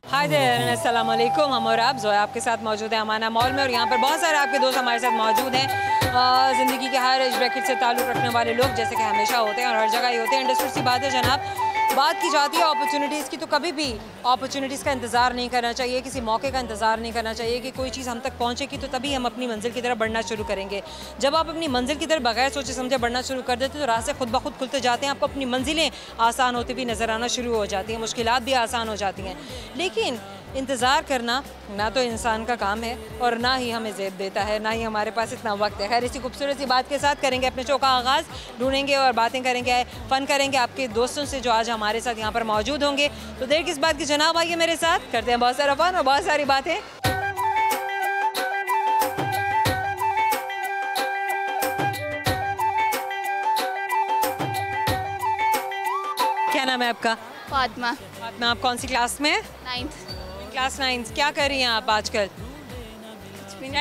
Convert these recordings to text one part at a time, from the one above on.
Hi there, अस्सलाम वालेकुम। हम और आप जोया आपके साथ मौजूद है अमाना मॉल में, और यहाँ पर बहुत सारे आपके दोस्त हमारे साथ मौजूद हैं। ज़िंदगी के हर एज ब्रैकेट से ताल्लुक़ रखने वाले लोग, जैसे कि हमेशा होते हैं और हर जगह ही होते हैं। इंडस्ट्री सी बात है जनाब, बात की जाती है अपॉर्चुनिटीज़ की, तो कभी भी अपॉर्चुनिटीज़ का इंतज़ार नहीं करना चाहिए, किसी मौके का इंतज़ार नहीं करना चाहिए कि कोई चीज़ हम तक पहुँचेगी तो तभी हम अपनी मंजिल की तरफ बढ़ना शुरू करेंगे। जब आप अपनी मंजिल की तरफ बगैर सोचे समझे बढ़ना शुरू कर देते तो रास्ते खुद ब खुद खुलते जाते हैं, आपको अपनी मंजिलें आसान होती भी नज़र आना शुरू हो जाती हैं, मुश्किलात भी आसान हो जाती हैं। लेकिन इंतज़ार करना ना तो इंसान का काम है और ना ही हमें ज़ेब देता है, ना ही हमारे पास इतना वक्त है। खैर, इसी खूबसूरत सी बात के साथ करेंगे अपने शो का आगाज़, ढूंढेंगे और बातें करेंगे, फ़न करेंगे आपके दोस्तों से जो आज हमारे साथ यहाँ पर मौजूद होंगे। तो देर किस बात की जनाब, आइए मेरे साथ, करते हैं बहुत सारा फ़न और बहुत सारी बातें। क्या नाम है आपका? फातिमा। फातिमा, आप कौन सी क्लास में? 9th। क्लास 9। क्या कर रही हैं आप आजकल?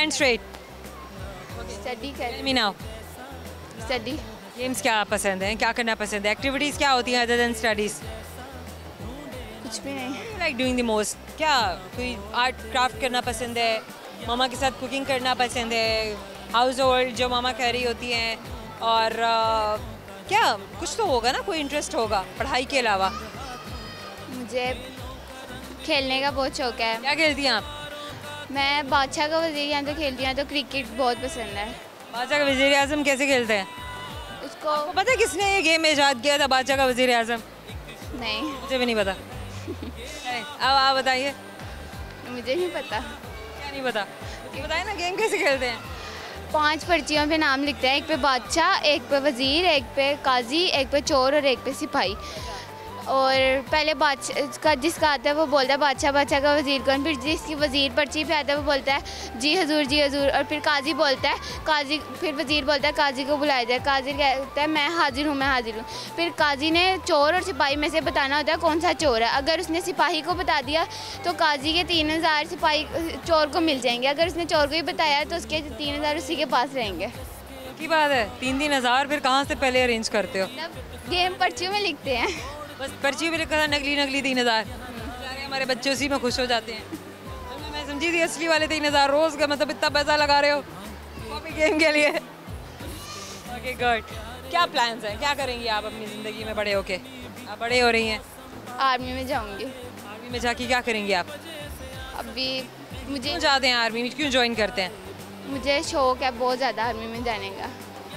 स्ट्रेट स्टडी कर मी नाउ। स्टडी। गेम्स क्या पसंद है, क्या करना पसंद है, एक्टिविटीज़ क्या होती हैं अदर देन स्टडीज़? कुछ भी नहीं। लाइक डूइंग द मोस्ट, क्या कोई आर्ट क्राफ्ट करना पसंद है, मामा के साथ कुकिंग करना पसंद है, हाउस होल्ड जो मामा कर रही होती हैं, और क्या कुछ तो होगा ना, कोई इंटरेस्ट होगा पढ़ाई के अलावा? मुझे खेलने का बहुत शौक है। क्या खेलती हैं आप? मैं बादशाह का वज़ीर यहाँ तो खेलती हूँ, तो क्रिकेट बहुत पसंद है। बादशाह का वज़ीर आज़म कैसे खेलते हैं? उसको आपको पता है किसने ये गेम इजाद किया था, बादशाह का वज़ीर आज़म? नहीं, मुझे भी नहीं पता। अब आप बताइए। मुझे नहीं पता। क्या नहीं पता? ये बताइए ना, गेम कैसे खेलते हैं? 5 पर्चियों पे नाम लिखते हैं, एक पे बादशाह, एक पे वज़ीर, एक पे काजी, एक पे चोर और एक पे सिपाही। और पहले बादशाह का जिसका आता है वो बोलता है बादशाह, बादशाह का वज़ीर कौन, फिर जिसकी वज़ीर पर्ची पे आता है वो बोलता है जी हजूर, जी हजूर, और फिर काजी बोलता है काजी, फिर वज़ीर बोलता है काजी को बुलाया जाए, काजी कहता है मैं हाजिर हूँ, मैं हाजिर हूँ। फिर काजी ने चोर और सिपाही में से बताना होता है कौन सा चोर है। अगर उसने सिपाही को बता दिया तो काजी के 3000 सिपाही चोर को मिल जाएंगे, अगर उसने चोर को ही बताया तो उसके 3000 उसी के पास रहेंगे। की बात है, 3-3 हज़ार फिर कहाँ से पहले अरेंज करते हो? मतलब गेम पर्चियों में लिखते हैं। बस पर्ची में लिखा था नकली नकली 3,000। सारे हमारे बच्चे उसी में खुश हो जाते हैं। तो मैं समझी थी असली वाले 3,000 रोज़ का, मतलब इतना पैसा लगा रहे हो कॉपी गेम के लिए। Okay good. क्या प्लान्स हैं, क्या करेंगी आप अपनी ज़िंदगी में बड़े होके? आप बड़े हो रही हैं, आर्मी में जाऊंगी। आर्मी में जाके क्या करेंगी आप? अभी मुझे क्यों जाते हैं आर्मी में, क्यों ज्वाइन करते हैं? मुझे शौक है बहुत ज़्यादा आर्मी में जाने का।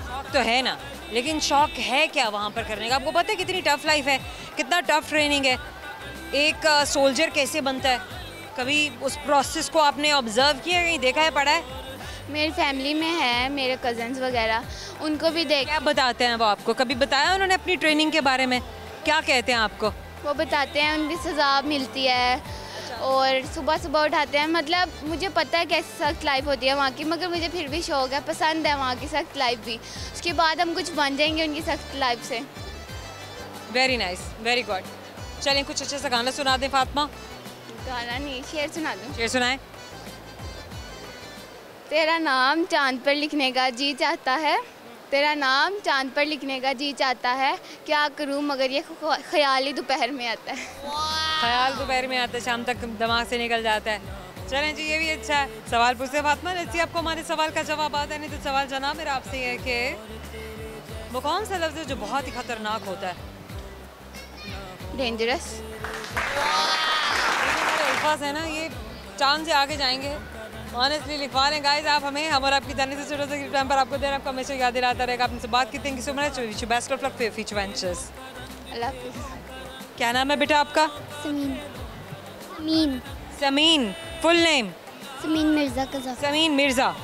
शौक तो है ना, लेकिन शौक है क्या वहाँ पर करने का? आपको पता है कितनी टफ लाइफ है, कितना टफ ट्रेनिंग है, एक सोल्जर कैसे बनता है? कभी उस प्रोसेस को आपने ऑब्जर्व किया, कहीं देखा है, पढ़ा है? मेरी फैमिली में है, मेरे कज़न्स वगैरह, उनको भी देख। क्या बताते हैं वो आपको? कभी बताया उन्होंने अपनी ट्रेनिंग के बारे में? क्या कहते हैं आपको? वो बताते हैं उनकी सज़ा मिलती है और सुबह सुबह उठाते हैं। मतलब मुझे पता है कैसी सख्त लाइफ होती है वहाँ की, मगर मुझे फिर भी शौक है, पसंद है वहाँ की सख्त लाइफ भी। उसके बाद हम कुछ बन जाएंगे उनकी सख्त लाइफ से। Very nice, very good. चलें कुछ अच्छा सा गाना सुना दें फातिमा। गाना नहीं, शेर सुना दूँ? शेर सुनाएं। तेरा नाम चांद पर लिखने का जी चाहता है, तेरा नाम चांद पर लिखने का जी चाहता है, क्या करूं मगर ये ख्याल ही दोपहर में आता है। ख्याल दोपहर में आता है, शाम तक दिमाग से निकल जाता है। चलें जी, ये भी अच्छा है। सवाल पूछते फातिमा, जैसे आपको हमारे सवाल का जवाब आता है। नहीं तो सवाल जनाब मेरा आपसे ये है कि वो कौन सा लफ्ज़ है जो बहुत ही ख़तरनाक होता है? डेंजरस। अल्फाज है ना, ये चांद से आगे जाएंगे। ऑनेस्टली लिखवा लें गाइस आप हमें, हम और आपकी जाने से छोटे से टाइम पर आपको देना, आपको हमेशा याद दिलाता रहेगा। आपने से बात की, thank you so much, wish you best of luck for future ventures. अल्लाह हाफिज़। क्या नाम है बेटा आपका? Sameen. Sameen. Sameen, full name? Sameen Mirza Qazafi. Sameen Mirza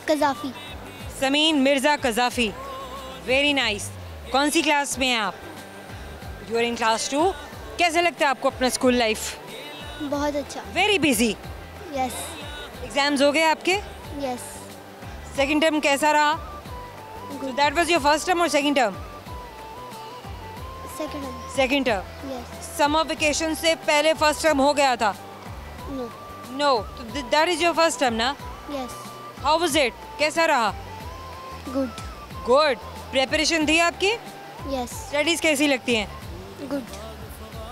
Qazafi. Sameen Mirza Qazafi, very nice. कौन सी क्लास में हैं आप? You are in class 2। कैसे लगता है आपको अपना स्कूल लाइफ? बहुत अच्छा। Very busy. यस। एग्जाम्स हो गए आपके? यस। सेकंड टर्म कैसा रहा? That was your first term और second term? Second. Second term. Yes. Summer vacation से पहले फर्स्ट टर्म हो गया था? No. No, that is your first term ना? यस। हाउ वाज इट, कैसा रहा? गुड। गुड। प्रिपरेशन थी आपकी? यस। स्टडीज़ कैसी लगती हैं? गुड।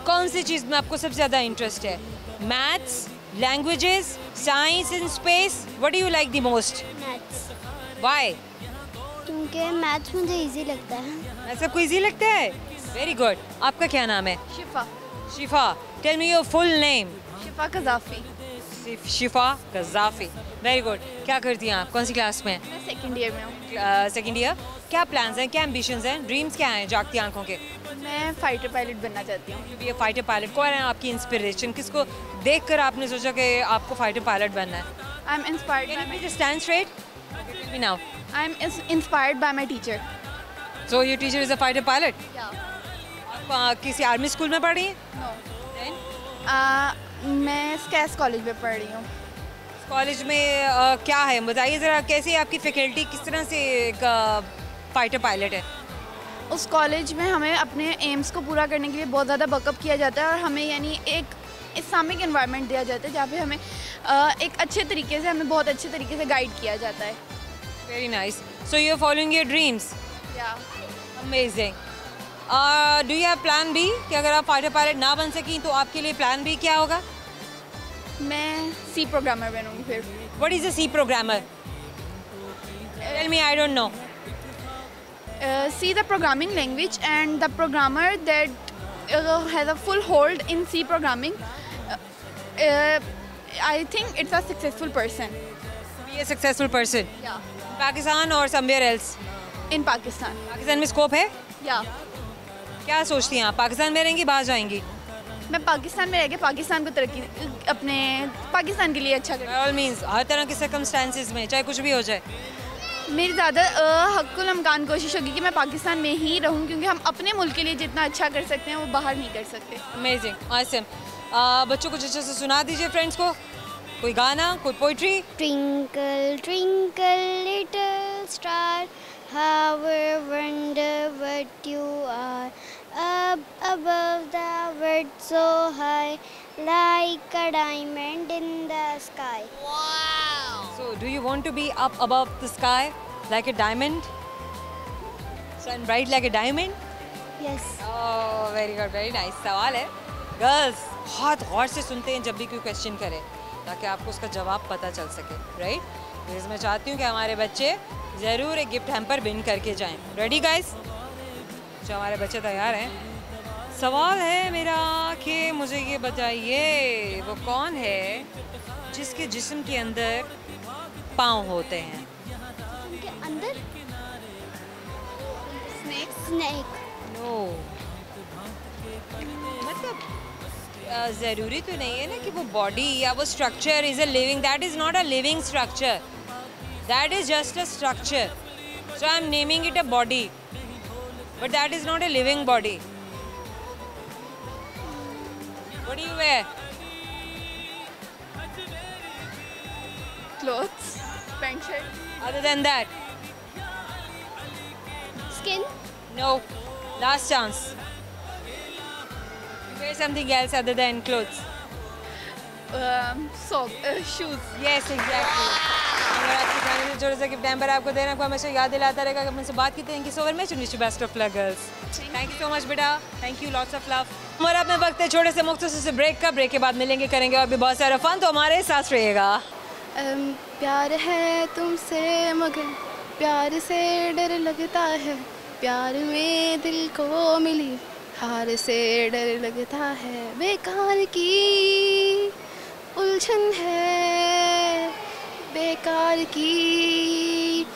कौन सी चीज़ में आपको सबसे ज़्यादा इंटरेस्ट है? Maths, languages, science and space? What do you like the most? Maths, why? क्योंकि मैथ्स मुझे इजी लगता है। सबको इजी लगता है? Very good. आपका क्या नाम है? Shifa. Shifa, tell me your full name. Shifa Kazafi. Shifa कज़ाफ़ी, very good. क्या करती हैं आप? कौन सी क्लास में? मैं सेकंड ईयर में हूँ। Second year. क्या प्लान्स हैं, क्या एम्बिशंस हैं, ड्रीम्स क्या हैं जागती आंखों के? मैं फाइटर पायलट बनना चाहती हूँ। ये फाइटर पायलट, कौन है आपकी इंस्पिरेशन? किसको देखकर आपने सोचा कि आपको फाइटर पायलट बनना है? I am inspired Can you please stand straight? Tell me now. I am inspired by my teacher. So your teacher is a fighter pilot? या आप किसी आर्मी स्कूल में पढ़ी हैं? नो। Then? मैं स्कैस कॉलेज में पढ़ रही हूँ। कॉलेज में क्या है बताइए ज़रा, कैसी है आपकी फैकल्टी, किस तरह से एक फाइटर पायलट है? उस कॉलेज में हमें अपने एम्स को पूरा करने के लिए बहुत ज़्यादा बकअप किया जाता है और हमें यानी एक इस्लामिक एनवायरनमेंट दिया जाता है जहाँ पे हमें एक अच्छे तरीके से, हमें बहुत अच्छे तरीके से गाइड किया जाता है। Very nice. So you are following your dreams? Yeah amazing. Do you have plan B कि अगर आप फाइटर पायलट ना बन सकें तो आपके लिए प्लान बी क्या होगा? मैं सी प्रोग्रामर बनूँगी फिर। What is a C programmer? Tell me, I don't know. C the programming language and the programmer that has a full hold in C programming, I think it's a successful person. Be a successful person. Yeah. Pakistan और somewhere else? In Pakistan. Pakistan में scope है? Yeah. क्या सोचती हैं आप, पाकिस्तान में रहेंगी, बाहर जाएंगी? मैं पाकिस्तान में रह के पाकिस्तान को तरक्की, अपने पाकिस्तान के लिए अच्छा By करूँ। all means, हर तरह के circumstances में, चाहे कुछ भी हो जाए। मेरी ज़्यादा हक्कुल अमकान कोशिश होगी कि मैं पाकिस्तान में ही रहूँ, क्योंकि हम अपने मुल्क के लिए जितना अच्छा कर सकते हैं वो बाहर नहीं कर सकते। Amazing, awesome. बच्चों को अच्छे से सुना दीजिए फ्रेंड्स को, कोई गाना, कोई poetry. Twinkle, twinkle, little star, how I wonder what you are. Up above the world so high, like a diamond in the sky. So, do you want to be up above the sky like a diamond? Shine bright like a diamond? Yes. Oh, very good, very nice. सवाल है, girls बहुत गौर से सुनते हैं जब भी कोई question करे, ताकि आपको उसका जवाब पता चल सके, राइट? तो मैं चाहती हूँ कि हमारे बच्चे ज़रूर एक गिफ्ट हैम्पर विन करके जाएं। Ready guys? जो हमारे बच्चे तैयार हैं, सवाल है मेरा कि मुझे ये बताइए, वो कौन है जिसके जिस्म के अंदर पाँव होते हैं? उनके अंदर स्नेक्स। स्नेक। नो, मतलब ज़रूरी तो नहीं है ना कि वो बॉडी या वो structure is a living, that is not a living structure, that is just a structure. So I am naming it a body, but that is not a living body. What do you wear? Clothes, pant shirt. Other than that, Skin. no. Last chance. You wear something else other than clothes. Shoes. Yes, exactly. अगर आपकी family से छोटा सा gift hamper आपको देना, आपको हमेशा याद दिलाता रहेगा कि हमसे बात की थी। Thank you so much, wish you best of luck girls. Thank you so much बेटा, thank you, lots of love. हमारा अपने वक्त है छोटे से मुख्तसर से ब्रेक का। ब्रेक के बाद मिलेंगे, करेंगे और भी बहुत सारा फन, तो हमारे साथ रहिएगा। प्यार है तुमसे मगर प्यार से डर लगता है, प्यार में दिल को मिली हार से डर लगता है, बेकार की उलझन है बेकार की।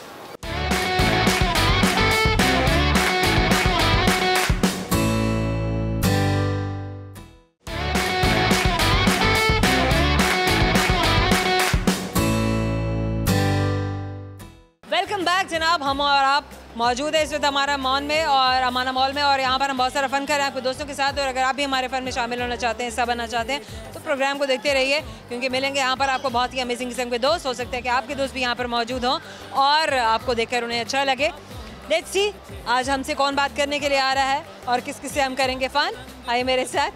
वेलकम बैक जनाब, हम और आप मौजूद है इस वक्त हमारा मॉल में और अमाना मॉल में, और यहाँ पर हम बहुत सारा फन कर रहे हैं आपके दोस्तों के साथ। और अगर आप भी हमारे फन में शामिल होना चाहते हैं, हिस्सा बनना चाहते हैं, तो प्रोग्राम को देखते रहिए, क्योंकि मिलेंगे यहाँ पर आपको बहुत ही अमेजिंग किस्म के दोस्त। हो सकते हैं कि आपके दोस्त भी यहाँ पर मौजूद हों और आपको देखकर उन्हें अच्छा लगे। लेट्स सी आज हमसे कौन बात करने के लिए आ रहा है और किस किस से हम करेंगे फन। आइए मेरे साथ।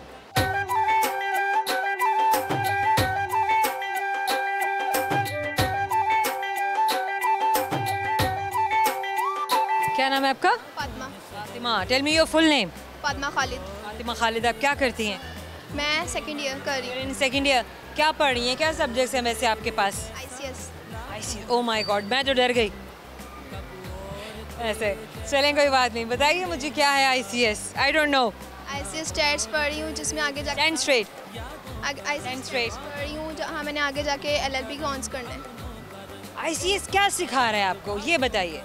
क्या नाम है आपका? Padma. Fatima, tell me your full name. Padma Khalid. Fatima Khalid, आप क्या करती हैं? मैं सेकंड ईयर कर रही हूँ। इन सेकंड ईयर, क्या पढ़ रही हैं? क्या सब्जेक्ट्स हैं वैसे आपके पास? ICS। ICS, oh my God, मैं तो डर गई ऐसे। चलें कोई बात नहीं, बताइए मुझे क्या है ICS? I don't no. ICS states पढ़ रही हूँ जिसमें आगे जाके टेंथ स्ट्रेट। ICS straight। पढ़ रही हूँ जहाँ मैंने आगे जाके LLB का ऑनर्स करना है। ICS क्या सिखा रहा है आपको, ये बताइए।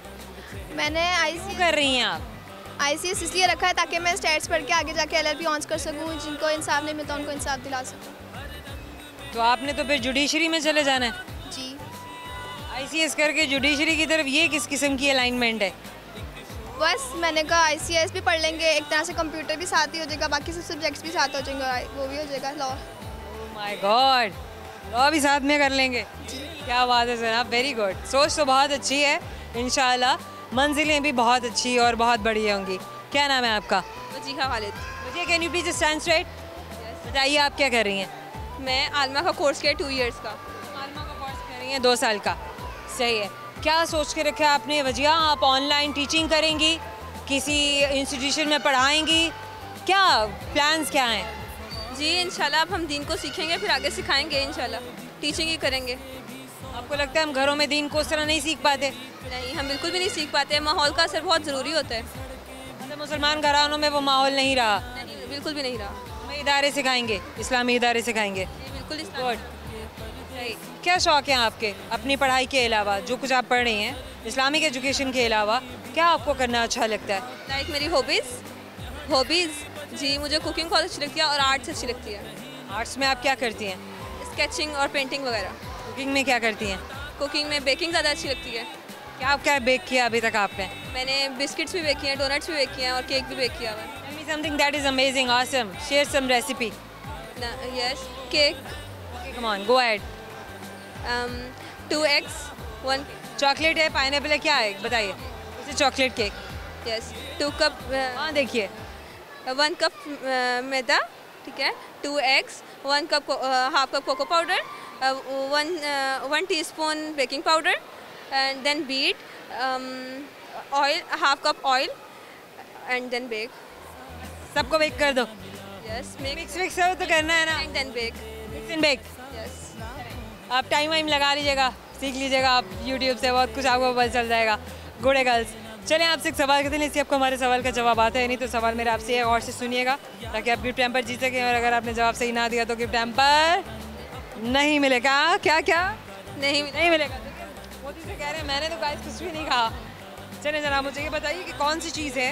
मैंने क्या कर रही हैं आप? ICS इसलिए रखा है ताकि मैं स्टेट्स पढ़ के आगे जाके LLB ऑनर्स कर सकूँ, जिनको इंसाफ नहीं मिलता उनको इंसाफ दिला सकूँ। तो आपने तो फिर जुडिशरी में चले जाना है। जी। ICS करके जुडिशरी की तरफ, ये किस किस्म की अलाइनमेंट है? बस मैंने कहा ICS भी पढ़ लेंगे, एक तरह से कंप्यूटर भी साथ ही हो जाएगा, बाकी सब सब्जेक्ट्स भी साथ हो जाएंगे, वो भी हो जाएगा लॉ। माय गॉड, लॉ भी साथ में कर लेंगे। क्या बात है जनाब, वेरी गुड। सोच तो बहुत अच्छी है, इंशाल्लाह मंजिलें भी बहुत अच्छी और बहुत बड़ी होंगी। क्या नाम है आपका? वजीहा खालिद। मुझे can you please stand straight? बताइए आप क्या कर रही हैं? मैं आलमा का कोर्स किया 2 इयर्स का। आलमा का कोर्स कर रही हैं 2 साल का, सही है। क्या सोच के रखा है आपने वजिया? आप ऑनलाइन टीचिंग करेंगी, किसी इंस्टीट्यूशन में पढ़ाएंगी, क्या प्लान्स क्या हैं? जी इंशाल्लाह अब हम दीन को सीखेंगे, फिर आगे सिखाएंगे, इंशाल्लाह टीचिंग ही करेंगे। आपको लगता है हम घरों में दीन को उस तरह नहीं सीख पाते? नहीं, हम बिल्कुल भी नहीं सीख पाते, माहौल का असर बहुत ज़रूरी होता है। मतलब मुसलमान घरानों में वो माहौल नहीं रहा? नहीं, बिल्कुल भी नहीं रहा। हमें इदारे सिखाएंगे, इस्लामी इदारे सिखाएंगे। जी बिल्कुल गुड। क्या शौक हैं आपके अपनी पढ़ाई के अलावा, जो कुछ आप पढ़ रही हैं इस्लामिक एजुकेशन के अलावा, क्या आपको करना अच्छा लगता है? लाइक मेरी हॉबीज़ जी, मुझे कुकिंग बहुत अच्छी लगती है और आर्ट्स अच्छी लगती है। आर्ट्स में आप क्या करती हैं? स्केचिंग और पेंटिंग वगैरह। कुकिंग में क्या करती हैं? कुकिंग में बेकिंग ज़्यादा अच्छी लगती है। क्या क्या बेक किया अभी तक आपने? मैंने बिस्किट्स भी बेक किए हैं, डोनट्स भी बेक किए हैं और केक भी बेक किया हुआ है। Tell me something that is amazing, awesome. Share some recipe. Yes, cake Okay, come on, go ahead. 2 eggs 1 chocolate है, पाइनएप्पल है, क्या है बताइए? इसे चॉकलेट केक। यस 2 कप हाँ देखिए, 1 कप मैदा, ठीक है, 2 eggs 1 cup half cup cocoa powder, 1 teaspoon baking powder and then beat, oil half cup oil and then bake. सबको बेक कर दो। यस मिक्स मिक्स तो करना है ना, and then bake. Mix and bake. Yes आप टाइम वाइम लगा लीजिएगा, सीख लीजिएगा आप यूट्यूब से, बहुत कुछ आपको पता चल जाएगा। गुड है गर्ल्स। चलें आपसे एक सवाल करते हैं, इससे आपको हमारे सवाल का जवाब आता है नहीं, तो सवाल मेरा आपसे है, और से सुनिएगा ताकि आप गिफ्ट हैम्पर जीत सकें, और अगर आपने जवाब सही ना दिया तो गिफ्ट हैम्पर नहीं मिलेगा। क्या क्या नहीं मिलेगा? मोदी से कह रहे हैं, मैंने तो गाइस कुछ भी नहीं कहा। चलें जनाब, मुझे ये बताइए कि कौन सी चीज़ है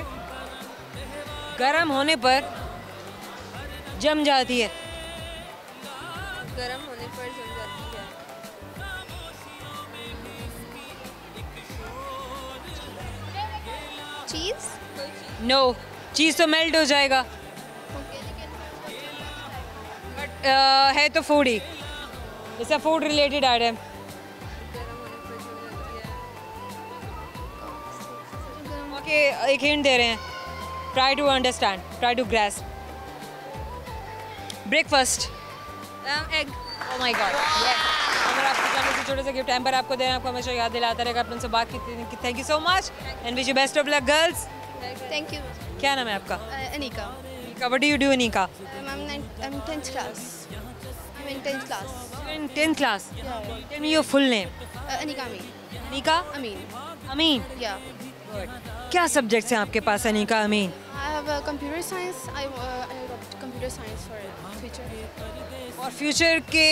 गर्म होने पर जम जाती है? गरम होने पर जम जाती है। चीज़? नो, चीज़ तो मेल्ट हो जाएगा, बट है तो फूड ही, it's a food related item. Okay, एक हिंट दे रहे हैं, try to understand, try to grasp. Breakfast. Egg. Oh my god, अगर आपके चैनल से छोटे से गिफ्ट हैम्पर आपको देना, आपको हमेशा याद दिलाता रहेगा। आपने उनसे बात की, thank you so much and wish you best of luck girls. Thank you. क्या नाम है आपका? Anika. What do you do Anika? I'm 10th class. I'm in 10th class. In 10th class. Yeah. Tell me your full name. Anika Amin. Anika Amin. Amin. Yeah. क्या subjects हैं आपके पास अनीका अमीन? I have computer science. I got computer science for future. और future के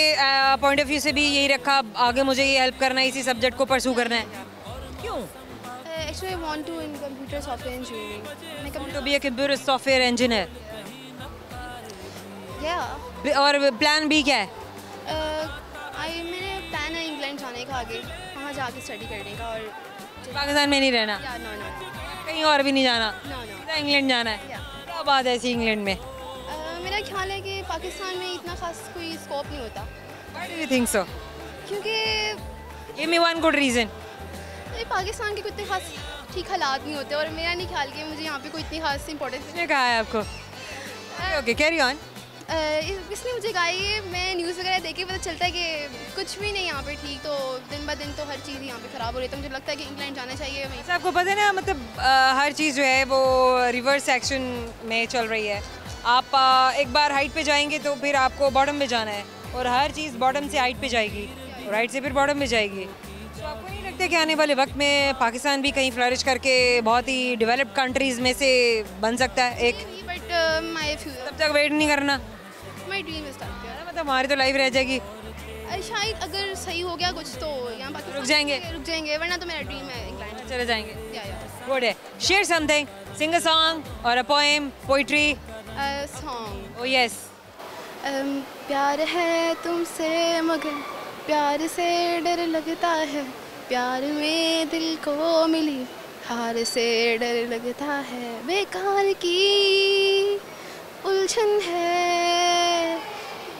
point of view से भी यही रखा, आगे मुझे ये हेल्प करना है, इसी सब्जेक्ट को परसू करना है? क्यों? Actually, I want to in computer software engineering. मैं to be a computer software engineer. Yeah. और प्लान बी क्या है? मैंने प्लान है इंग्लैंड जाने का, आगे वहाँ जाके स्टडी करने का, और पाकिस्तान में नहीं रहना? या नो नो कहीं और भी नहीं जाना? No no. सीधा इंग्लैंड जाना है? Yeah. क्या बात है ऐसी इंग्लैंड में? मेरा ख्याल है कि पाकिस्तान में इतना खास कोई स्कोप नहीं होता, Why do you think so? क्योंकि Give me one good reason. Pakistan के कोई इतने खास ठीक हालात नहीं होते, और मेरा नहीं ख्याल कि मुझे यहाँ पे कोई इतनी खास इंपॉर्टेंस। किसने कहा है आपको? Okay, carry on. इसलिए मुझे कहा ये, मैं न्यूज़ वगैरह देख के पता चलता है कि कुछ भी नहीं यहाँ पे ठीक, तो दिन ब दिन तो हर चीज़ यहाँ पे ख़राब हो रही है, तो मुझे लगता है कि इंग्लैंड जाना चाहिए वहीं। आपको पता है ना, मतलब हर चीज़ जो है वो रिवर्स एक्शन में चल रही है। आप एक बार हाइट पे जाएंगे तो फिर आपको बॉटम पे जाना है, और हर चीज़ बॉटम से हाइट पे जाएगी, राइट से फिर बॉटम पे जाएगी। तो आपको नहीं लगता कि आने वाले वक्त में पाकिस्तान भी कहीं फ्लरिश करके बहुत ही डेवलप्ड कंट्रीज़ में से बन सकता है एक? बट माय तब तक वेट नहीं करना, माय ड्रीम इज दैट। मतलब हमारी तो लाइफ रह जाएगी, शायद अगर सही हो गया कुछ तो यहाँ पाकिस्तान रुक जाएंगे, वरना तो मेरा ड्रीम है इंग्लैंड। चले जाएंगे। या गुड है। Share something, sing a song और a poem, poetry. Song. Oh yes. प्यार है तुमसे मगर प्यार से डर लगता है, प्यार में दिल को मिली हार से डर लगता है, बेकार की उलझन है,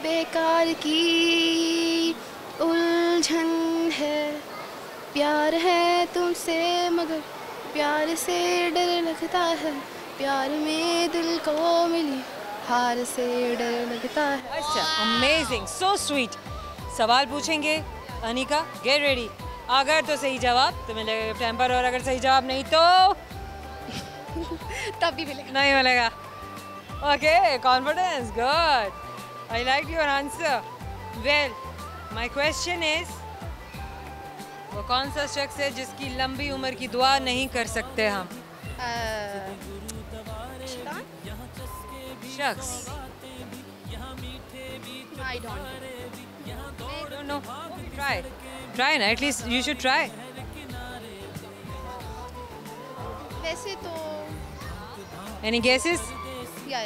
बेकार की उलझन है, प्यार है तुमसे मगर प्यार से डर लगता है, प्यार में दिल को मिली हार से डर लगता है। अच्छा, अमेजिंग, सो स्वीट। सवाल पूछेंगे अनिका, गेट रेडी। अगर तो सही जवाब तो मिलेगा टेम्पर, और अगर सही जवाब नहीं तो तब भी मिलेगा। नहीं मिलेगा। Okay, confidence, good, I like your answer. Well, my question is, वो कौन सा शख्स है जिसकी लंबी उम्र की दुआ नहीं कर सकते हम? शख्स। आई डोंट नो, ट्राई ना, एटलीस्ट यू शुड ट्राई। वैसे तो एनी गेसेस? या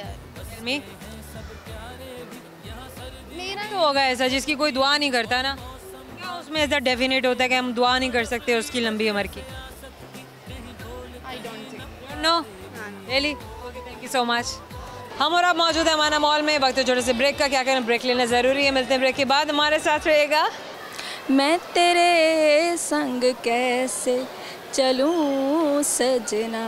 मी मेरा तो होगा ऐसा जिसकी कोई दुआ नहीं करता ना, क्या उसमें ऐसा डेफिनेट होता है कि हम दुआ नहीं कर सकते उसकी लंबी उम्र की? I don't think. No really? Okay, thank you so much. हम और आप मौजूद हैं हमारा मॉल में, वक्त है छोटे से ब्रेक का। क्या करें, ब्रेक लेना ज़रूरी है, मिलते हैं ब्रेक के बाद। हमारे साथ रहेगा मैं तेरे संग कैसे चलूं सजना,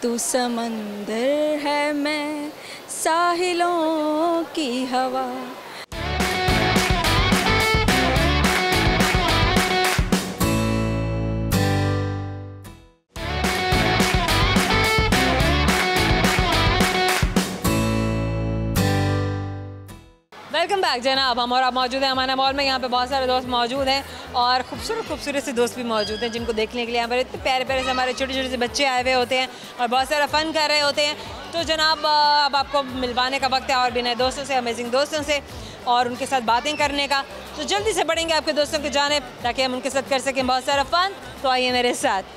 तू समंदर है मैं साहिलों की हवा। वेलकम बैक जनाब। हम और आप मौजूद हैं हमारा मॉल में। यहाँ पे बहुत सारे दोस्त मौजूद हैं और खूबसूरत से दोस्त भी मौजूद हैं जिनको देखने के लिए यहाँ पर इतने प्यारे प्यारे से हमारे छोटे छोटे से बच्चे आए हुए होते हैं और बहुत सारा फ़न कर रहे होते हैं। तो जनाब, अब आपको मिलवाने का वक्त है और भी नए दोस्तों से, अमेजिंग दोस्तों से, और उनके साथ बातें करने का। तो जल्दी से बढ़ेंगे आपके दोस्तों की जानिब ताकि हम उनके साथ कर सकें बहुत सारा फ़न। तो आइए मेरे साथ।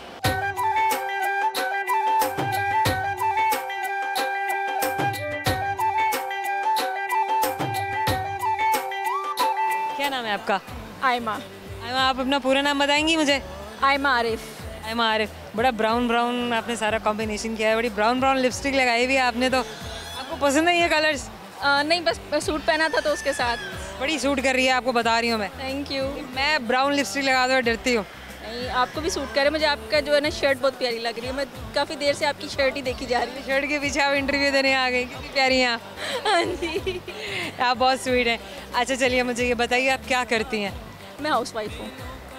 क्या नाम है आपका? आयमा। आयमा, आप अपना पूरा नाम बताएंगी मुझे? आयमा आरिफ। आयमा आरिफ। बड़ा ब्राउन ब्राउन आपने सारा कॉम्बिनेशन किया है, बड़ी ब्राउन ब्राउन लिपस्टिक लगाई हुई है आपने। तो आपको पसंद है ये कलर्स? नहीं, बस सूट पहना था तो उसके साथ। बड़ी सूट कर रही है आपको, बता रही हूँ मैं। Thank you. मैं ब्राउन लिपस्टिक लगा दो डरती हूँ। नहीं, आपको भी सूट करे। मुझे आपका जो है ना शर्ट बहुत प्यारी लग रही है। मैं काफ़ी देर से आपकी शर्ट ही देखी जा रही है। शर्ट के पीछे आप इंटरव्यू देने आ गई, कितनी प्यारी हैं आप। हाँ जी, आप बहुत स्वीट हैं। अच्छा चलिए, मुझे ये बताइए आप क्या करती हैं? मैं हाउस वाइफ हूँ।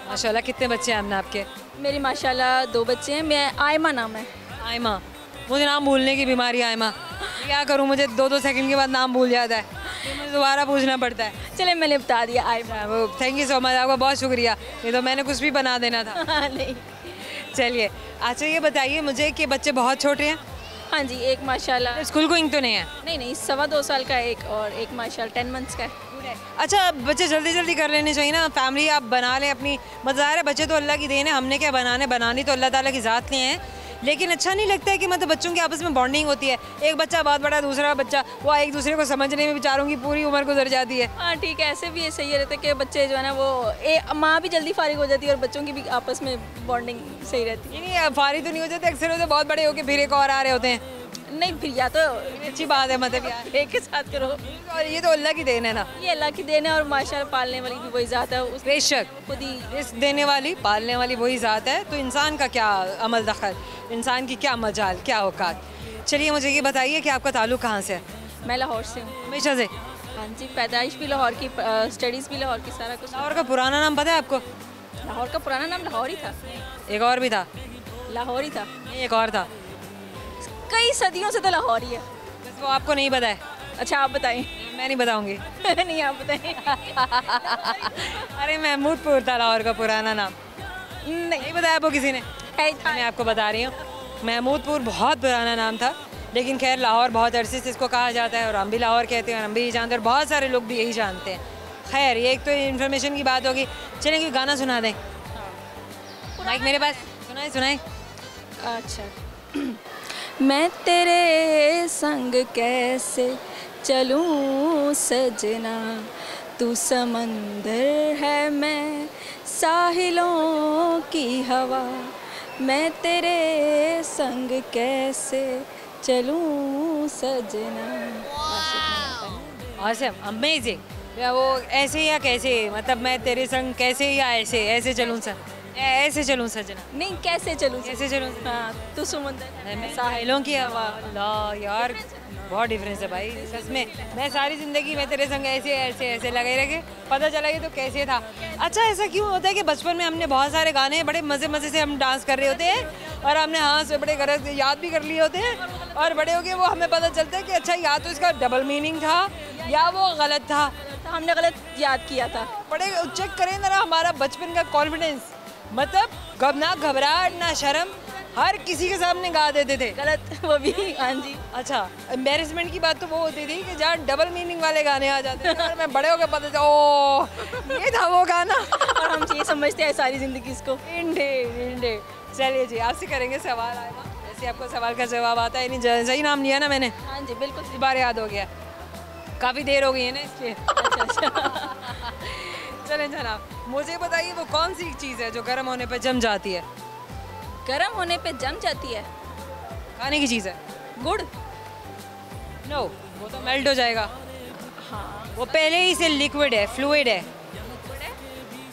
माशाल्लाह, कितने बच्चे हैं आपने आपके? मेरी माशाल्लाह 2 बच्चे हैं। मैं आयमा नाम है। आयमा, मुझे नाम भूलने की बीमारी है आयमा। क्या करूँ, मुझे 2-2 सेकंड के बाद नाम भूल जाता है, तो मुझे दोबारा पूछना पड़ता है। चले, मैंने बता दिया आयमा। वो थैंक यू सो मच, आपका बहुत शुक्रिया। ये तो मैंने कुछ भी बना देना था। नहीं। चलिए, अच्छा ये बताइए मुझे कि बच्चे बहुत छोटे हैं? हाँ जी, एक माशाल्लाह स्कूल गोइंग तो नहीं है? नहीं 2.25 साल का एक, और एक माशाल्लाह 10 मंथ्स का है। अच्छा, बच्चे जल्दी जल्दी कर लेने चाहिए ना, फैमिली आप बना लें अपनी। मज़ाहिर है बच्चे तो अल्लाह की देन है, हमने क्या बनानी तो अल्लाह ताला की ज़ात लिए हैं। लेकिन अच्छा नहीं लगता है कि मतलब बच्चों की आपस में बॉन्डिंग होती है। एक बच्चा बहुत बड़ा, दूसरा बच्चा, वो एक दूसरे को समझने में बेचारों की पूरी उम्र गुजर जाती है। हाँ ठीक है, ऐसे भी ये सही रहता है कि बच्चे जो है ना वो माँ भी जल्दी फारिग हो जाती है और बच्चों की भी आपस में बॉन्डिंग सही रहती है। नहीं, फारिग तो नहीं हो जाते, अक्सर होते बहुत बड़े होके फिर एक और आ रहे होते हैं। नहीं, फिर या तो अच्छी बात है, मतलब यार एक के साथ करो। और ये तो अल्लाह की देन है ना। ये अल्लाह की देन है और माशाल्लाह पालने वाली भी वही ज़ात है। उस बेशक खुद ही रिस्क देने वाली, पालने वाली वही ज़ात है। तो इंसान का क्या अमल दखल, इंसान की क्या मजाल, क्या औकात। चलिए मुझे ये बताइए कि आपका ताल्लुक़ कहाँ से है? मैं लाहौर से हूँ। हमेशा से? हाँ जी, पैदाइश भी लाहौर की, स्टडीज़ भी लाहौर की, सारा कुछ। लाहौर का पुराना नाम पता है आपको? लाहौर का पुराना नाम लाहौर ही था। एक और भी था? लाहौर ही था। नहीं, एक और था। कई सदियों से तो लाहौर ही है। बस तो आपको नहीं पता है? अच्छा आप बताएं। मैं नहीं बताऊंगी। नहीं आप बताएं। अरे महमूदपुर था लाहौर का पुराना नाम। नहीं बताया आपको किसी ने? मैं आपको बता रही हूँ, महमूदपुर बहुत पुराना नाम था, लेकिन खैर लाहौर बहुत अरसे से इसको कहा जाता है और हम भी लाहौर कहते हैं और हम भी यही जानते हैं और बहुत सारे लोग भी यही जानते हैं। खैर ये एक तो इन्फॉर्मेशन की बात होगी। चलें कि गाना सुना दें। माइक मेरे पास, सुनाए सुनाए। अच्छा। मैं तेरे संग कैसे चलूं सजना, तू समंदर है मैं साहिलों की हवा, मैं तेरे संग कैसे चलूं सजना। Awesome, amazing. वो ऐसे या कैसे, मतलब मैं तेरे संग कैसे या ऐसे, ऐसे चलूं ऐसे चलूं सजना, नहीं कैसे चलूं, कैसे चलूं। हाँ तू समंदर मैं साहिलों की हवा। अल्लाह यार बहुत डिफरेंस है भाई सच में। मैं सारी ज़िंदगी में तेरे संग ऐसे ऐसे ऐसे लगे रखे, पता चला ये तो कैसे था। अच्छा ऐसा क्यों होता है कि बचपन में हमने बहुत सारे गाने बड़े मज़े मज़े से हम डांस कर रहे होते हैं और हमने हाँ से बड़े गरज याद भी कर लिए होते हैं और बड़े हो गए वो हमें पता चलता है कि अच्छा या तो इसका डबल मीनिंग था या वो गलत था, हमने गलत याद किया था। बड़े चेक करें ना हमारा बचपन का कॉन्फिडेंस, मतलब ना घबराहट ना शर्म, हर किसी के सामने गा देते थे गलत वो भी। हाँ जी। अच्छा एम्बेरसमेंट की बात तो वो होती थी कि जहाँ डबल मीनिंग वाले गाने आ जाते थे और मैं बड़े होकर पता चला ओ ये था वो गाना और हम ये समझते हैं सारी ज़िंदगी इसको। इंडे इंडे। चलिए जी आपसे करेंगे सवाल आएगा, ऐसे आपको सवाल का जवाब आता है नहीं। सही नाम लिया ना मैंने? हाँ जी बिल्कुल, इस बार याद हो गया, काफ़ी देर हो गई है ना इसलिए। अच्छा। चलें जनाब मुझे बताइए वो कौन सी चीज़ है जो गर्म होने पर जम जाती है? गर्म होने पे जम जाती है? खाने की चीज़ है? गुड़। नो वो तो मेल्ट हो जाएगा। हाँ वो पहले ही से लिक्विड है, फ्लूइड है,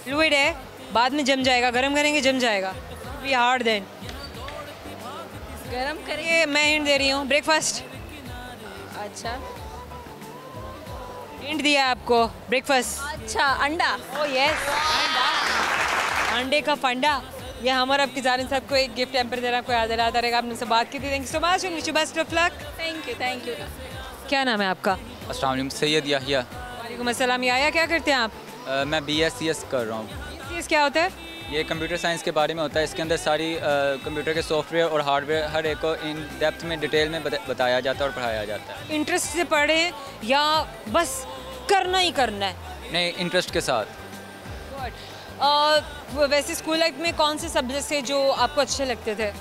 फ्लूइड है, बाद में जम जाएगा, गर्म करेंगे जम जाएगा। We hard then. गर्म करेंगे। ये मैं हिंट दे रही हूँ, ब्रेकफास्ट। अच्छा हिंट दिया आपको, ब्रेकफास्ट। अच्छा अंडा। ओ यस अंडे का फंडा। ये हमारा आपकी जानिब सबको एक गिफ्ट एम्पर देना आपको याद दिलाता रहेगा। आपने से बात की थी, thank you so much, wish you best of luck. Thank you. क्या नाम है आपका? अस्सलाम वालेकुम, सैयद याहिया। वालेकुम अस्सलाम। याया क्या करते हैं आप? मैं BSc कर रहा हूँ। BSc क्या होता है? ये कंप्यूटर साइंस के बारे में होता है। इसके अंदर सारी कंप्यूटर के सॉफ्टवेयर और हार्डवेयर हर एक को इन डेप्थ में डिटेल में बताया जाता है और पढ़ाया जाता है। इंटरेस्ट से पढ़ें या बस करना ही करना है? नहीं, इंटरेस्ट के साथ। वैसे स्कूल लाइफ में कौन से सब्जेक्ट थे जो आपको अच्छे लगते थे?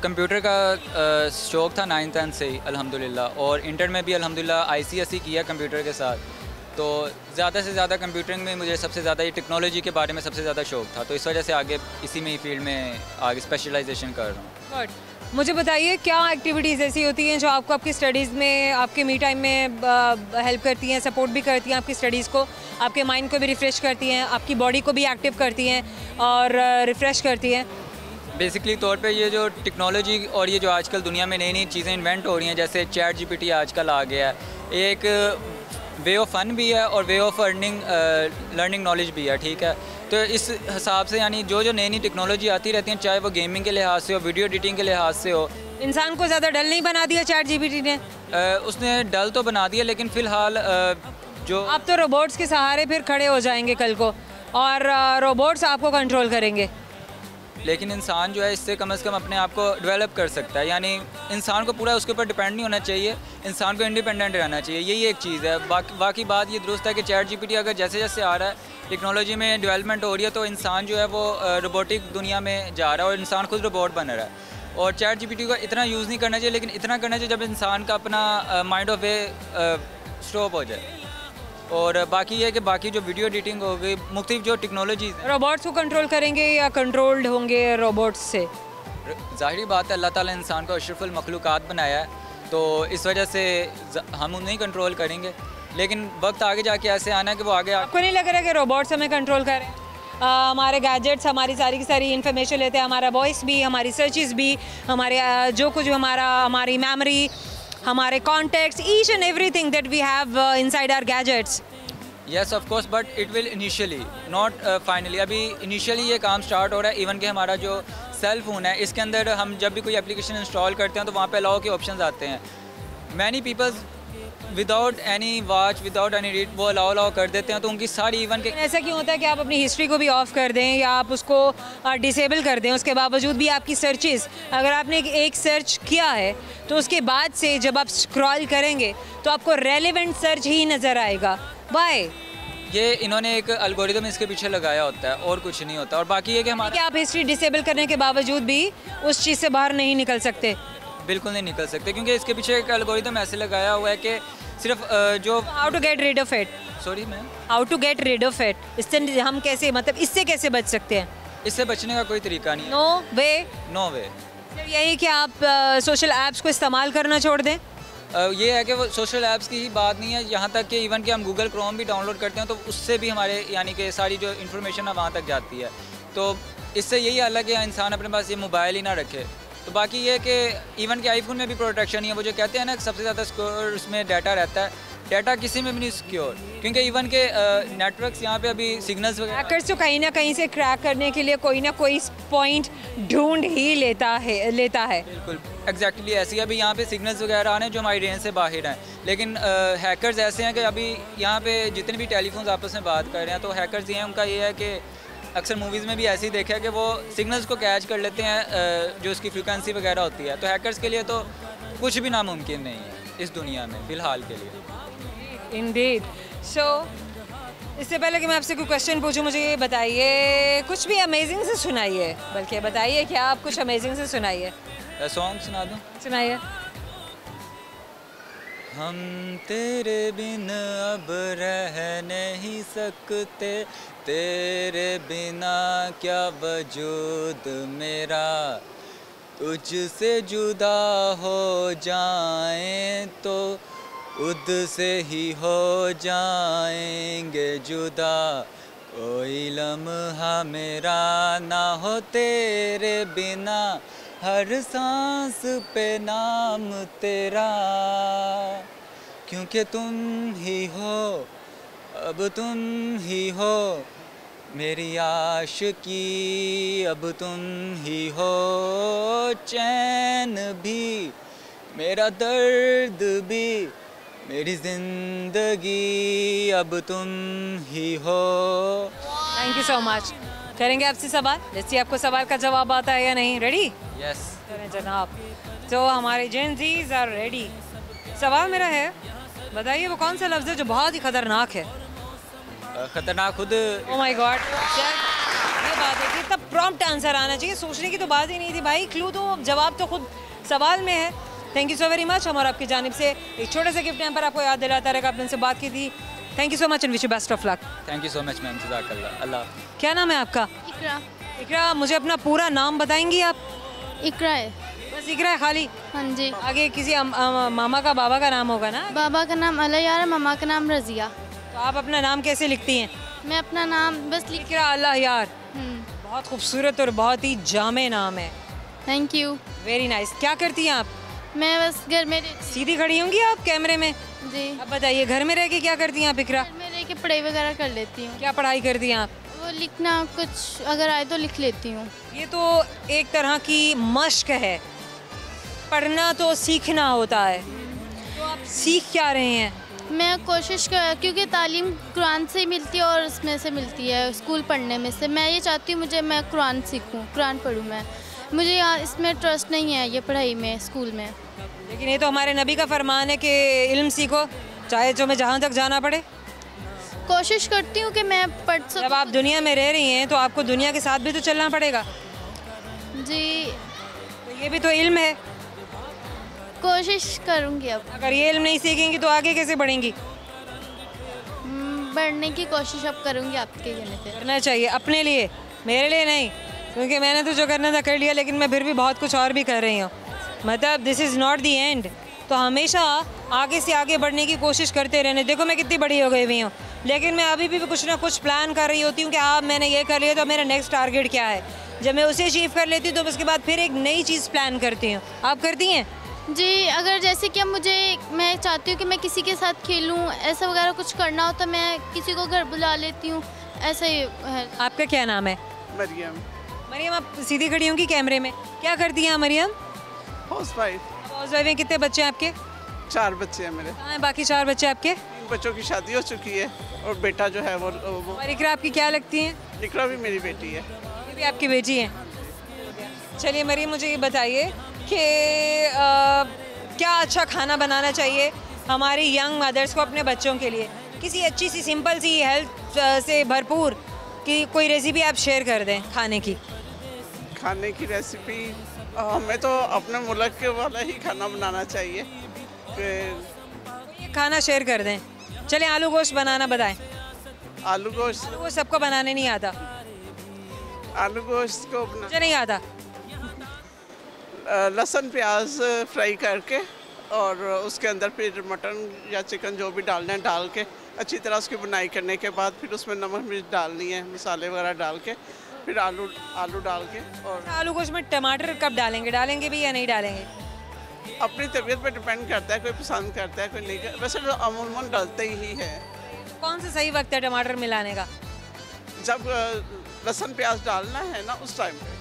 कंप्यूटर का शौक़ था 9th10th से ही अल्हम्दुलिल्लाह, और इंटर में भी अल्हम्दुलिल्लाह ICSE किया कंप्यूटर के साथ। तो ज़्यादा से ज़्यादा कंप्यूटरिंग में मुझे सबसे ज़्यादा ये टेक्नोलॉजी के बारे में सबसे ज़्यादा शौक़ था, तो इस वजह से आगे इसी में ही फील्ड में आगे स्पेशलाइजेशन कर रहा हूँ। मुझे बताइए क्या एक्टिविटीज़ ऐसी होती हैं जो आपको आपकी स्टडीज़ में आपके मी टाइम में हेल्प करती हैं, सपोर्ट भी करती हैं आपकी स्टडीज़ को, आपके माइंड को भी रिफ़्रेश करती हैं, आपकी बॉडी को भी एक्टिव करती हैं और रिफ़्रेश करती हैं? बेसिकली तौर पे ये जो टेक्नोलॉजी और ये जो आजकल दुनिया में नई नई चीज़ें इन्वेंट हो रही हैं, जैसे ChatGPT आजकल आ गया है, एक वे ऑफ फन भी है और वे ऑफ लर्निंग नॉलेज भी है, ठीक है। तो इस हिसाब से यानी जो जो नई नई टेक्नोलॉजी आती रहती हैं, चाहे वो गेमिंग के लिहाज से हो, वीडियो एडिटिंग के लिहाज से हो। इंसान को ज़्यादा डल नहीं बना दिया ChatGPT ने? उसने डल तो बना दिया, लेकिन फ़िलहाल जो आप तो रोबोट्स के सहारे फिर खड़े हो जाएंगे कल को और रोबोट्स आपको कंट्रोल करेंगे। लेकिन इंसान जो है इससे कम से कम अपने आप को डेवलप कर सकता है, यानी इंसान को पूरा उसके ऊपर डिपेंड नहीं होना चाहिए, इंसान को इंडिपेंडेंट रहना चाहिए, यही एक चीज़ है। बाकी बात ये दुरुस्त है कि ChatGPT अगर जैसे जैसे आ रहा है, टेक्नोलॉजी में डेवलपमेंट हो रही है, तो इंसान जो है वो रोबोटिक दुनिया में जा रहा है और इंसान खुद रोबोट बन रहा है। और ChatGPT को इतना यूज़ नहीं करना चाहिए, लेकिन इतना करना चाहिए जब इंसान का अपना माइंड ऑफ वे स्टॉप हो जाए। और बाकी ये कि बाकी जो वीडियो एडिटिंग हो गई, मुख्तलिफ जो टेक्नोलॉजीज़, रोबोट्स को कंट्रोल करेंगे या कंट्रोल्ड होंगे रोबोट्स से? ज़ाहिरी बात है अल्लाह ताला ने इंसान को अशरफुल मखलूक़ात बनाया है, तो इस वजह से हम उन्हें ही कंट्रोल करेंगे, लेकिन वक्त आगे जाके ऐसे आना है कि वो आगे आपको नहीं लग रहा कि रोबोट्स हमें कंट्रोल करें? हमारे गैजेट्स हमारी सारी की सारी इन्फॉर्मेशन लेते हैं, हमारा वॉइस भी, हमारी सर्चेस भी, हमारे जो कुछ हमारी मेमोरी, हमारे contacts, each and everything that we have inside our gadgets. Yes of course, but it will initially not finally. अभी इनिशियली ये काम स्टार्ट हो रहा है। इवन कि हमारा जो सेल फ़ोन है, इसके अंदर हम जब भी कोई एप्लीकेशन इंस्टॉल करते हैं तो वहाँ पे अलाउ के ऑप्शंस आते हैं, many peoples without any watch without any read वो अलाउ कर देते हैं, तो उनकी सारी इवन के ऐसा क्यों होता है कि आप अपनी हिस्ट्री को भी ऑफ कर दें या आप उसको डिसेबल कर दें, उसके बावजूद भी आपकी सर्चेस, अगर आपने एक सर्च किया है तो उसके बाद से जब आप स्क्रॉल करेंगे तो आपको रेलेवेंट सर्च ही नज़र आएगा। वाई? ये इन्होंने एक एल्गोरिदम इसके पीछे लगाया होता है और कुछ नहीं होता। और बाकी ये कि हमारा आप हिस्ट्री डिसेबल करने के बावजूद भी उस चीज़ से बाहर नहीं निकल सकते। बिल्कुल नहीं निकल सकते, क्योंकि इसके पीछे एक एल्गोरिदम ऐसे लगाया हुआ है कि सिर्फ जो how to get rid of it, sorry ma'am, how to get rid of it, इससे हम कैसे, मतलब इससे कैसे बच सकते हैं? इससे बचने का कोई तरीका नहीं है। नो वे। नो वे। यही कि आप सोशल ऐप्स को इस्तेमाल करना छोड़ दें। ये है कि वो सोशल ऐप्स की ही बात नहीं है, यहाँ तक कि इवन कि हम गूगल क्रोम भी डाउनलोड करते हैं तो उससे भी हमारे यानी कि सारी जो इन्फॉर्मेशन है वहाँ तक जाती है। तो इससे यही हाल है कि इंसान अपने पास ये मोबाइल ही ना रखे। तो बाकी ये कि इवन के आईफोन में भी प्रोटेक्शन ही है। वो जो कहते हैं ना सबसे ज़्यादा सिक्योर उसमें डाटा रहता है, डाटा किसी में भी नहीं सिक्योर, क्योंकि इवन के नेटवर्क्स यहाँ पे अभी सिग्नल्स वगैरह हैकर्स तो कहीं ना कहीं से क्रैक करने के लिए कोई ना कोई पॉइंट ढूंढ ही लेता है। बिल्कुल एग्जैक्टली ऐसी है। अभी यहाँ पे सिग्नल्स वगैरह आने जो हमारी रेंज से बाहर हैं, लेकिन हैकर्स ऐसे हैं कि अभी यहाँ पे जितने भी टेलीफोन्स आपस में बात कर रहे हैं तो हैकर्स ये हैं, उनका ये है कि अक्सर मूवीज़ में भी ऐसे ही देखा है कि वो सिग्नल्स को कैच कर लेते हैं जो उसकी फ्रीक्वेंसी वगैरह होती है। तो हैकर्स के लिए तो कुछ भी नामुमकिन नहीं है इस दुनिया में फ़िलहाल के लिए। इंडीड। सो इससे पहले कि मैं आपसे कोई क्वेश्चन पूछूं, मुझे ये बताइए, कुछ भी अमेजिंग से सुनाइए, बल्कि बताइए कि आप कुछ अमेजिंग से सुनाइए। सॉन्ग सुना दूँ? सुनाइए। हम तेरे बिन अब रह नहीं सकते, तेरे बिना क्या वजूद मेरा, तुझसे जुदा हो जाएं तो खुद से ही हो जाएंगे जुदा, कोई लम्हा मेरा ना हो तेरे बिना, हर सांस पे नाम तेरा, क्योंकि तुम ही हो, अब तुम ही हो मेरी आशिकी, अब तुम ही हो चैन भी, मेरा दर्द भी, मेरी जिंदगी, अब तुम ही हो। Thank you so much. करेंगे आपसे सवाल, जैसे आपको सवाल का जवाब आता है या नहीं? रेडी? यस जनाब। तो हमारे जेंजीज आर रेडी। सवाल मेरा है, बताइए वो कौन सा लफ्ज़ है जो बहुत ही खतरनाक है? खतरनाक खुद। ओह माय गॉड, ये बात है कि तब प्रॉम्प्ट आंसर आना चाहिए, सोचने की तो बात ही नहीं थी भाई। क्लू तो जवाब तो खुद सवाल में है। Thank you so very much. हमारा आपकी जानिब से एक छोटे से गिफ्ट पर आपको याद दिलाता रहेगा, आपने उनसे बात की थी। Thank you so much and wish you best of luck. Thank you so much ma'am, जज़ाकल्लाह। अल्लाह। क्या नाम है आपका? इकरा। इकरा, मुझे अपना पूरा नाम बताएंगी आप? इकरा है। बस इकरा है खाली? हाँ जी। आगे किसी मामा का बाबा का नाम होगा ना? बाबा का नाम अला यार, मामा का नाम रज़िया। तो आप अपना नाम कैसे लिखती हैं? मैं अपना नाम बस लिख। इकरा अल्लाह यार, बहुत खूबसूरत और बहुत ही जामे नाम है। Thank you. Very nice. क्या करती हैं आप? मैं बस घर में सीधी खड़ी होंगी आप कैमरे में? जी। अब बताइए, घर में रह के क्या करती हैं आप इकरा? घर में रह के पढ़ाई वगैरह कर लेती हूँ। क्या पढ़ाई करती हैं आप? वो लिखना कुछ अगर आए तो लिख लेती हूँ। ये तो एक तरह की मश्क है, पढ़ना तो सीखना होता है। तो आप सीख क्या रहे हैं? मैं कोशिश कर, क्योंकि तालीम कुरान से ही मिलती है और उसमें से मिलती है स्कूल पढ़ने में से। मैं ये चाहती हूँ मैं कुरान सीखूँ, कुरान पढ़ूँ। मुझे यहाँ इसमें ट्रस्ट नहीं है ये पढ़ाई में, स्कूल में। लेकिन ये तो हमारे नबी का फरमान है कि इल्म सीखो, चाहे जो मैं जहाँ तक जाना पड़े। कोशिश करती हूँ कि मैं पढ़ सकूँ। जब आप दुनिया में रह रही हैं तो आपको दुनिया के साथ भी तो चलना पड़ेगा जी। तो ये भी तो इल्म है। कोशिश करूँगी अब। अगर ये इल्म नहीं सीखेंगी तो आगे कैसे बढ़ेंगी? बढ़ने की कोशिश अब करूँगी आपके कहने पे। करना चाहिए अपने लिए, मेरे लिए नहीं, क्योंकि मैंने तो जो करना था कर लिया, लेकिन मैं फिर भी बहुत कुछ और भी कर रही हूँ। मतलब this is not the and. तो हमेशा आगे से आगे बढ़ने की कोशिश करते रहने। देखो मैं कितनी बड़ी हो गई हुई हूँ, लेकिन मैं अभी भी कुछ ना कुछ प्लान कर रही होती हूँ कि आप मैंने ये कर लिया तो मेरा नेक्स्ट टारगेट क्या है। जब मैं उसे अचीव कर लेती हूँ तो उसके बाद फिर एक नई चीज़ प्लान करती हूँ। आप करती हैं? जी, अगर जैसे कि मैं चाहती हूँ कि मैं किसी के साथ खेलूँ, ऐसा वगैरह कुछ करना हो तो मैं किसी को घर बुला लेती हूँ, ऐसा ही है। आपका क्या नाम है? मरियम। मरियम, आप सीधी खड़ी होंगी कैमरे में। क्या करती हैं Mariam? Housewife. Housewife हैं। कितने बच्चे हैं आपके? 4 बच्चे हैं मेरे। कहाँ हैं बाकी 4 बच्चे आपके? 3 बच्चों की शादी हो चुकी है और बेटा जो है वो और इकरा आपकी क्या लगती हैं? इकरा भी मेरी बेटी है। ये भी आपकी बेटी है। चलिए मरियम, मुझे ये बताइए कि क्या अच्छा खाना बनाना चाहिए हमारी यंग मदर्स को अपने बच्चों के लिए? किसी अच्छी सी सिंपल सी हेल्थ से भरपूर कि कोई रेसिपी आप शेयर कर दें खाने की। खाने की रेसिपी हमें तो अपने मुल्क के वाला ही खाना बनाना चाहिए। ये खाना शेयर कर दें। चलें, आलू गोश्त बनाना बताएं। आलू गोश्त वो सबको बनाने नहीं आता। आलू गोश्त को मुझे नहीं आता। लहसुन प्याज फ्राई करके और उसके अंदर फिर मटन या चिकन जो भी डालना है डाल के अच्छी तरह उसकी बुनाई करने के बाद फिर उसमें नमक मिर्च डालनी है, मसाले वगैरह डाल के फिर आलू डाल के। और आलू गोश्त में टमाटर कब डालेंगे? डालेंगे भी या नहीं डालेंगे? अपनी तबीयत पे डिपेंड करता है, कोई पसंद करता है कोई नहीं। वैसे तो अमूमन डालते ही है। कौन सा सही वक्त है टमाटर मिलाने का? जब लहसुन प्याज डालना है ना उस टाइम पे।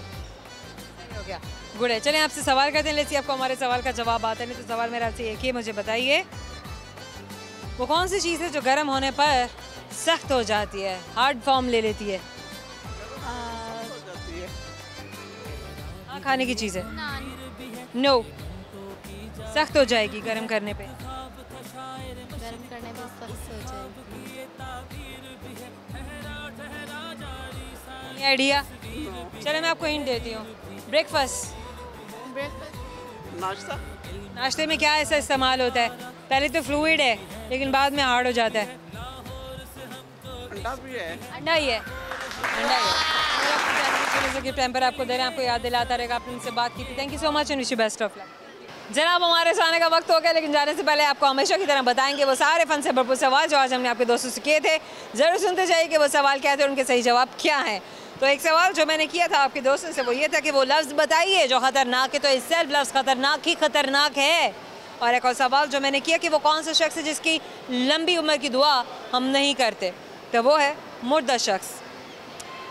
हो गया, गुड है। चलें आपसे सवाल करते हैं, लेट्स सी आपको हमारे सवाल का जवाब आता है। नहीं तो सवाल मेरा आपसे एक ही, मुझे बताइए वो कौन सी चीज़ है जो गर्म होने पर सख्त हो जाती है, हार्ड फॉर्म ले लेती है? हाँ, खाने की चीज़ है। नो, सख्त हो जाएगी गर्म करने पे। गर्म करने पे सख्त हो जाएगी। आइडिया? चलो मैं आपको हिंट देती हूँ। ब्रेकफास्ट। नाश्ता। नाश्ते में क्या ऐसा इस्तेमाल होता है? पहले तो फ्लूइड है लेकिन बाद में हार्ड हो जाता है। अंडा भी है। अंडा ही है। अंडा ही है। गिफ्ट टाइम पर आपको दे रहे हैं, आपको याद दिलाता रहेगा आपने उनसे बात की थी। Thank you so much and wish you best of luck. जनाब, हमारे जाने का वक्त हो गया, लेकिन जाने से पहले आपको हमेशा की तरह बताएंगे वो सारे फन से भरपूर सवाल जो आज हमने आपके दोस्तों से किए थे। ज़रूर सुनते जाइए कि वो सवाल क्या थे और उनके सही जवाब क्या हैं। तो एक सवाल जो मैंने किया था आपके दोस्तों से वो ये था कि वो लफ्ज़ बताइए जो ख़तरनाक है। तो इससे लफ्ज़ ख़तरनाक ही ख़तरनाक है। और एक और सवाल जो मैंने किया कि वो कौन सा शख्स है जिसकी लंबी उम्र की दुआ हम नहीं करते? तो वो है मुर्दा शख्स।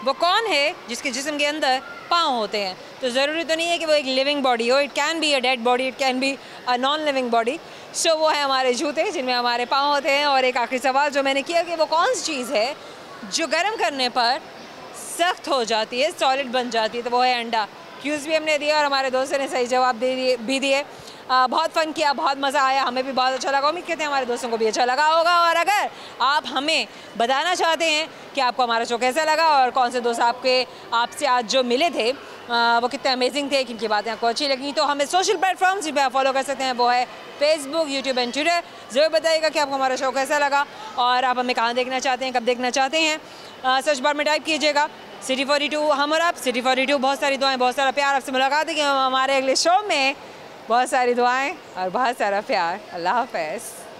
वो कौन है जिसके जिस्म के अंदर पाँव होते हैं? तो ज़रूरी तो नहीं है कि वो एक लिविंग बॉडी हो। It can be a dead body, it can be a non living body. So वो है हमारे जूते जिनमें हमारे पाँव होते हैं। और एक आखिरी सवाल जो मैंने किया कि वो कौन सी चीज़ है जो गर्म करने पर सख्त हो जाती है, सॉलिड बन जाती है? तो वो है अंडा। क्यूज़ भी हमने दिया और हमारे दोस्तों ने सही जवाब भी दिए। बहुत फ़न किया, बहुत मज़ा आया, हमें भी बहुत अच्छा लगा। उम्मीद करते हैं हमारे दोस्तों को भी अच्छा लगा होगा। और अगर आप हमें बताना चाहते हैं कि आपको हमारा शो कैसा लगा और कौन से दोस्त आपसे आज जो मिले थे वो कितने अमेजिंग थे, किनकी बातें आपको अच्छी लगी, तो हमें सोशल प्लेटफॉर्म्स जिन पर आप फॉलो कर सकते हैं वो है फेसबुक, यूट्यूब एंड ट्विटर। ज़रूर बताइएगा कि आपको हमारा शो कैसा लगा और आप हमें कहाँ देखना चाहते हैं, कब देखना चाहते हैं। सर्च बार में टाइप कीजिएगा सिटी 42 हम और आप, सिटी 42। बहुत सारी दुआएं, बहुत सारा प्यार। आपसे मुलाकात है कि हमारे अगले शो में बहुत सारी दुआएं और बहुत सारा प्यार। अल्लाह हाफ़िज़।